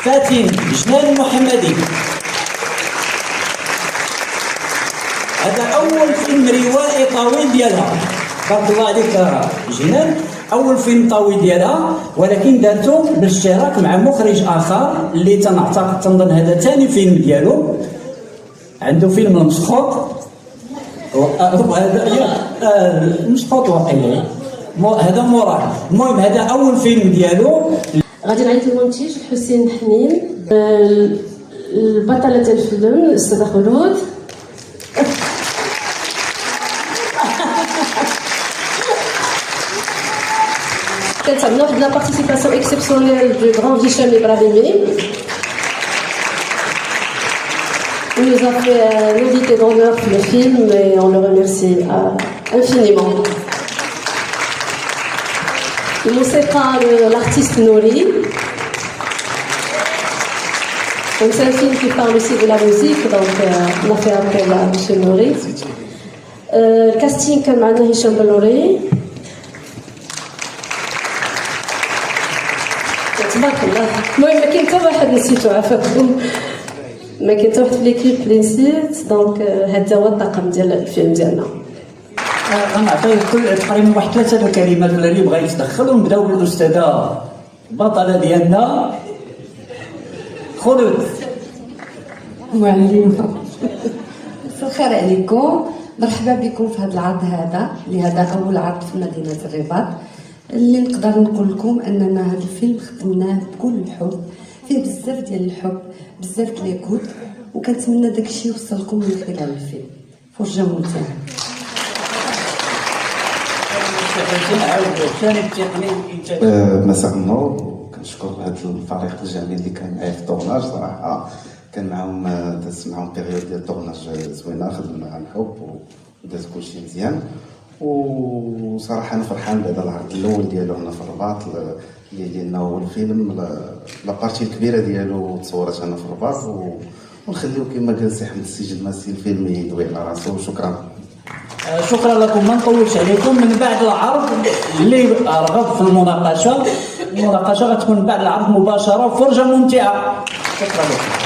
فاتن جنان المحمدي. هذا أول فيلم روائي طويل ديالها، بارك الله عليك جنان، أول فيلم طويل ديالها، ولكن دارته بالاشتراك مع مخرج آخر اللي تنعتقد تنظن هذا ثاني فيلم ديالو، عنده فيلم المسخوط، المسخوط واقيلا هذا موراه. المهم هذا أول فيلم ديالو. غادي نعيط للمنتج حسين حنين، البطلة ديال الفيلم الأستاذة خلود. كنتعملوا واحد لا بارتيسيباسيون اكسبسيونيل دو غران هشام ابراهيمي. Il nous a fait l'invité d'honneur pour le film et on le remercie infiniment. الموسيقى l'artiste Nori. Donc c'est un film qui parle aussi de la musique, donc on a fait appel à M. Nori. Le casting كان معنا هشام بلوري. تبارك الله. المهم ما كاين حتى واحد نسيتو عافاكم، ما كاين حتى واحد في ليكيب اللي نسيت. دونك هذا هو الطاقم ديال الفيلم ديالنا. غنعطيه تقريبا واحد 3 الكلمات اللي بغا يتدخل، ونبداو بالاستاذه البطله ديالنا خلود. معلم مساء الخير عليكم، مرحبا بكم في هذا العرض هذا اللي هذا اول عرض في مدينه الرباط. اللي نقدر نقول لكم اننا هذا الفيلم خدمناه بكل الحب، فيه بزاف ديال الحب، بزاف ديال ليكوت، وكنتمنى داكشي يوصلكم من خلال الفيلم. فرجه ممتعه. مساء النور، كنشكر هذا الفريق الجميل اللي كان معايا في الطورناج. صراحه كان معاهم دازت معاهم بيريود ديال الطورناج زوينه، خدمنا عن حب وداز كلشي مزيان. وصراحه انا فرحان بهذا العرض الاول ديالو هنا في الرباط، اللي لنا هو الفيلم لابارتي الكبيره ديالو تصورت هنا في الرباط، ونخليو كما قال سي حمد السجل ماسي الفيلم يدوي على راسو. شكرا. شكرا لكم، ما نطولش عليكم. من بعد العرض اللي رغب في المناقشه غتكون بعد العرض مباشره وفرجه ممتعه. شكرا لكم.